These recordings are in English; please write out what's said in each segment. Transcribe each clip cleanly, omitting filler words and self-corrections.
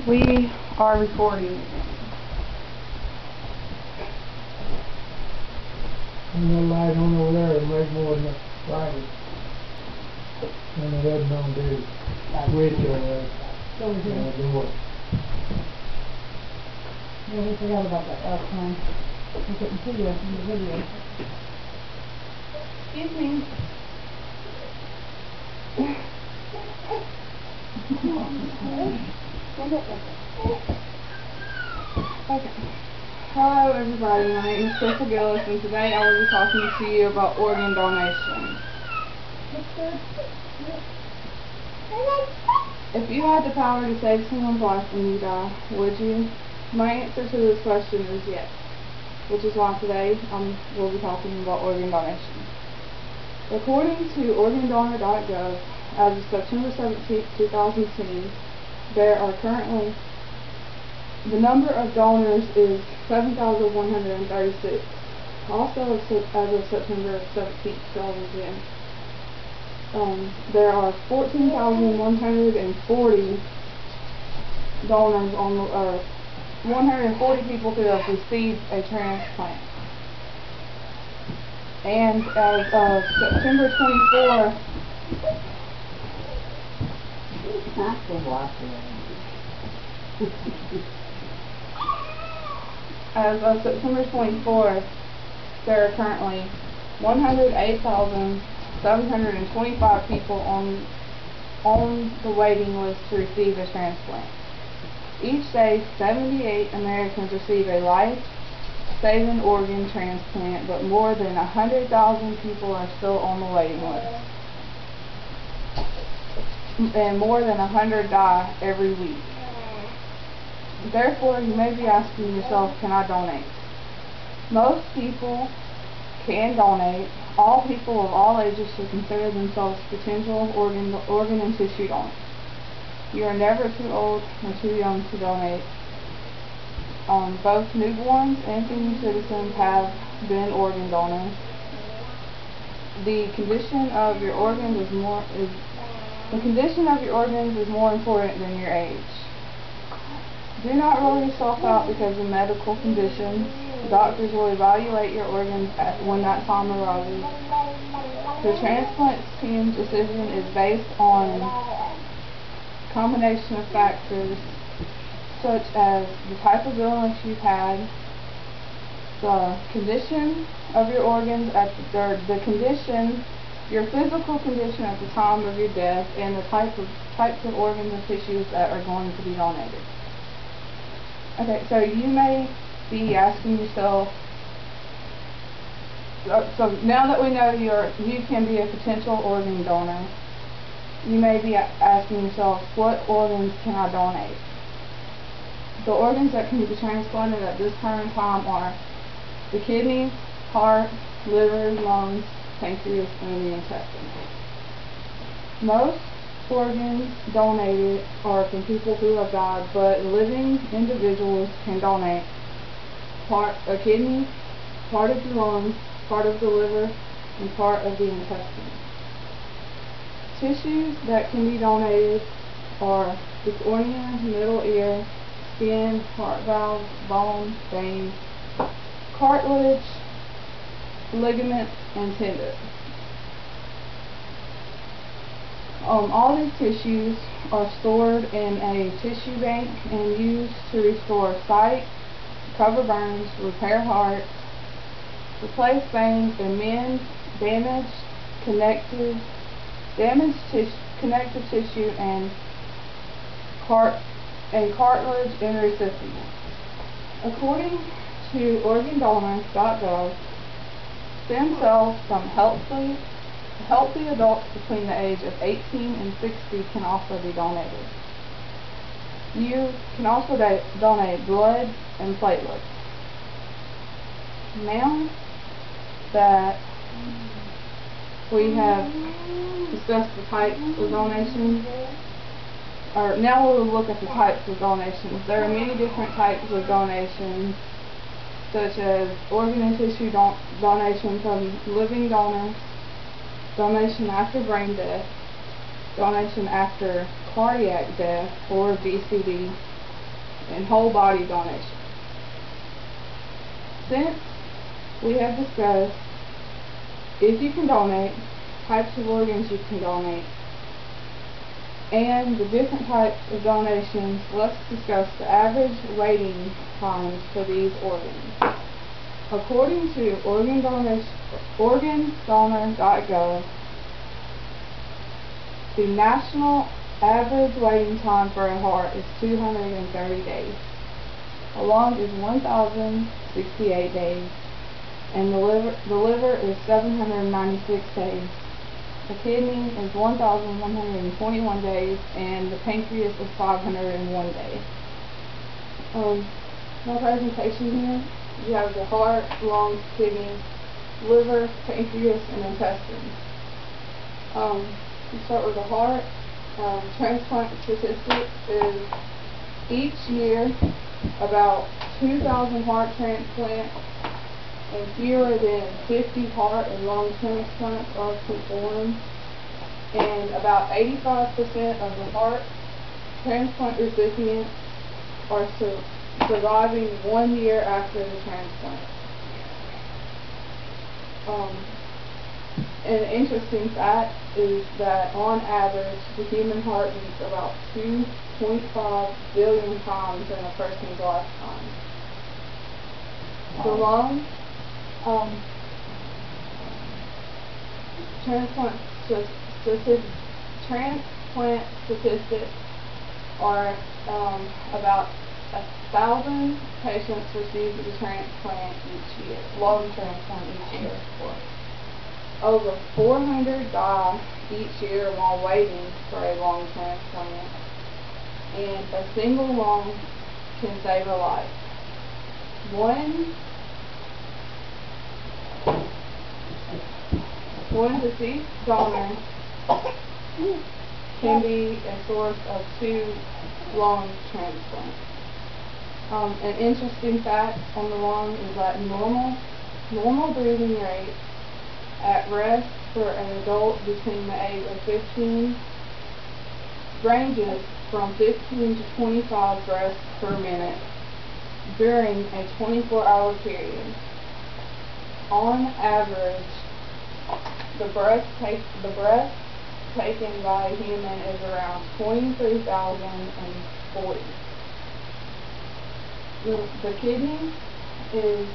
We are recording. Turn that light on over there and make more than the light. Turn the head on duty. Switch over there. Over here. Do it. Yeah, we forgot about that last time. We couldn't see you in the video. Excuse me. Okay. Hello everybody, my name is Crystal Gillis and today I will be talking to you about organ donation. If you had the power to save someone's life when you die, would you? My answer to this question is yes, which is why today we'll be talking about organ donation. According to organdonor.gov, as of September 17, 2010, there are currently, the number of donors is 7,136. Also, as of September 17, 2010, there are 14,140 donors on the earth. 140 people who have received a transplant. And as of September 24, as of September 24th, there are currently 108,725 people on the waiting list to receive a transplant. Each day, 78 Americans receive a life-saving organ transplant, but more than 100,000 people are still on the waiting list. And more than 100 die every week. Therefore, you may be asking yourself, can I donate? Most people can donate. All people of all ages should consider themselves potential organ and tissue donors. You are never too old or too young to donate. Both newborns and senior citizens have been organ donors. The condition of your organs is more important than your age. Do not rule yourself out because of medical conditions. Doctors will evaluate your organs when that time arises. The transplant team's decision is based on a combination of factors such as the type of illness you've had, the condition of your organs your physical condition at the time of your death, and the types of organs and tissues that are going to be donated. Okay, so you may be asking yourself, so now that we know you can be a potential organ donor, you may be asking yourself, what organs can I donate? The organs that can be transplanted at this current time are the kidneys, heart, liver, lungs, pancreas, and the intestines. Most organs donated are from people who have died, but living individuals can donate a kidney, part of the lungs, part of the liver, and part of the intestines. Tissues that can be donated are the cornea, middle ear, skin, heart valves, bone, veins, cartilage, ligaments, and tendons. All these tissues are stored in a tissue bank and used to restore sight, cover burns, repair hearts, replace veins, and mend damaged connective tissue and cartilage and recipients. According to organdonor.gov, stem cells from healthy adults between the age of 18 and 60 can also be donated. You can also donate blood and platelets. Now that we have discussed the types of donations, now we'll look at the types of donations. There are many different types of donations, such as organ and tissue donation from living donors, donation after brain death, donation after cardiac death or DCD, and whole body donation. Since we have discussed if you can donate, types of organs you can donate, and the different types of donations, let's discuss the average waiting times for these organs. According to organdonor.gov, the national average waiting time for a heart is 230 days. A lung is 1,068 days, and the liver is 796 days. The kidney is 1,121 days, and the pancreas is 501 days. My presentation here, you have the heart, lungs, kidneys, liver, pancreas, and intestines. We start with the heart. Transplant statistics is each year about 2,000 heart transplants and fewer than 50 heart and lung transplants are performed, and about 85% of the heart transplant recipients are surviving 1 year after the transplant. An interesting fact is that on average the human heart beats about 2.5 billion times in a person's lifetime. The lung, transplant statistics are about 1,000 patients receive the transplant each year, lung transplant each year. Over 400 die each year while waiting for a lung transplant, and a single lung can save a life. One deceased donor can be a source of 2 lung transplants. An interesting fact on the lung is that normal breathing rate at rest for an adult between the age of 15 ranges from 15 to 25 breaths per minute during a 24-hour period. On average, the breath taken by a human is around 23,040. The kidney is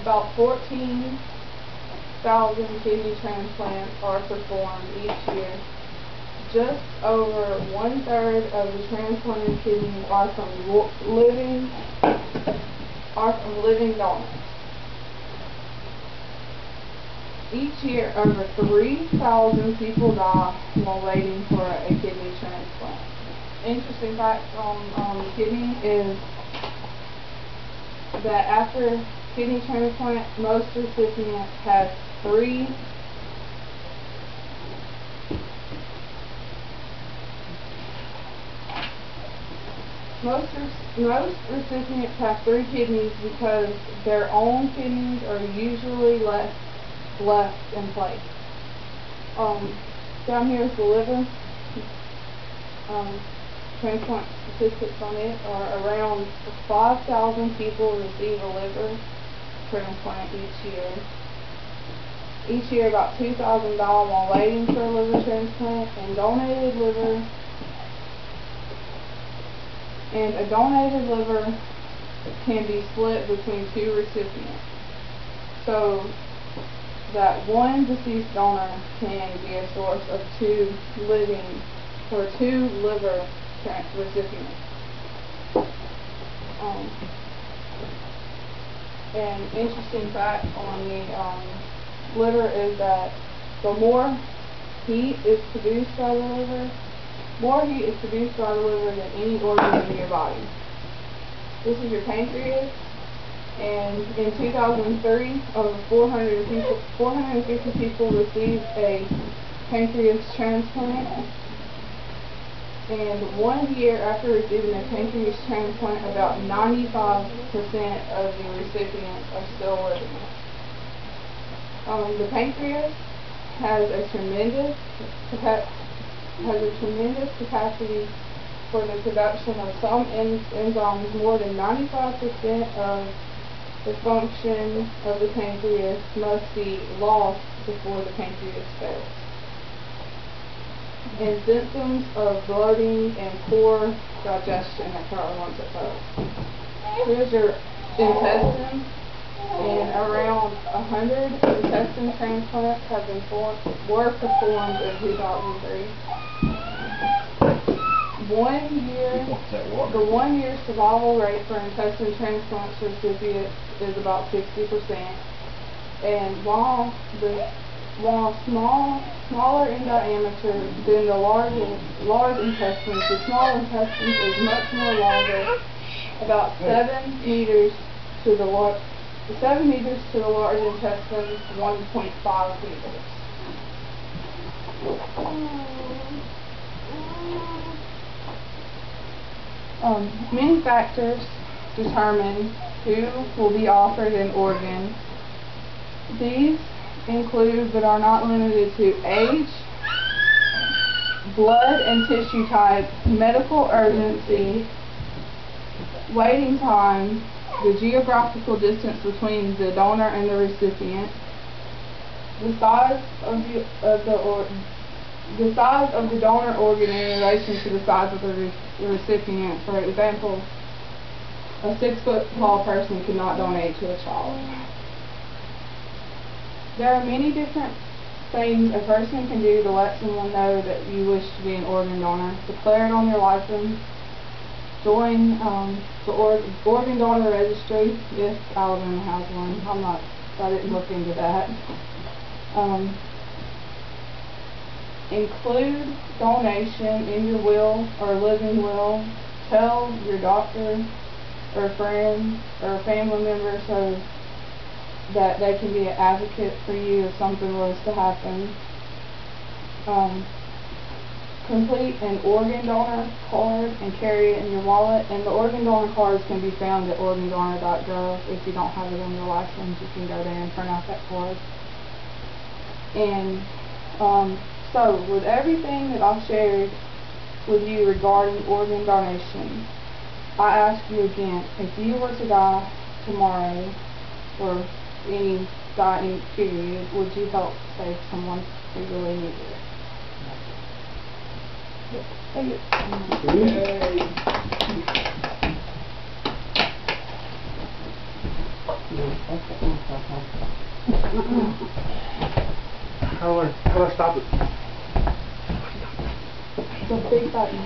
about 14,000 kidney transplants are performed each year. Just over 1/3 of the transplanted kidneys are from living donors. Each year, over 3,000 people die while waiting for a kidney transplant. Interesting fact on the kidney is that after kidney transplant, most recipients have 3 kidneys because their own kidneys are usually left in place. Down here is the liver. Transplant statistics on it are around 5,000 people receive a liver transplant each year. Each year about 2,000 die while waiting for a liver transplant, and a donated liver can be split between 2 recipients, so that one deceased donor can be a source of 2 liver recipients. An interesting fact on the liver is that the more heat is produced by the liver than any organ in your body. This is your pancreas, and in 2003, over 450 people received a pancreas transplant, and 1 year after receiving a pancreas transplant, about 95% of the recipients are still living. The pancreas has a tremendous capacity for the production of some enzymes, more than 95% of the function of the pancreas must be lost before the pancreas fails. And symptoms of bloating and poor digestion occur once it fails. Here's your intestine, and around 100 intestine transplants have been were performed in 2003. The 1 year survival rate for intestine transplants recipients is about 60%. And while smaller in diameter than the large intestines, the small intestines is much more longer, about 7 meters to the large intestine, 1.5 meters. Many factors determine who will be offered an organ. These include, but are not limited to, age, blood and tissue type, medical urgency, waiting time, the geographical distance between the donor and the recipient, the size of the donor organ in relation to the size of the recipient. For example, a 6-foot tall person cannot donate to a child. There are many different things a person can do to let someone know that you wish to be an organ donor. Declare it on your license. Join the organ donor registry. Yes, Alabama has one. I didn't look into that. Include donation in your will or living will. Tell your doctor or friend or family member so that they can be an advocate for you if something was to happen. Complete an organ donor card and carry it in your wallet. And the organ donor cards can be found at organdonor.gov. If you don't have it on your license, you can go there and print out that card. And so, with everything that I've shared with you regarding organ donation, I ask you again, if you were to die tomorrow, or any dying period, would you help save someone who really needed it? Thank you. How do I stop it? The big button.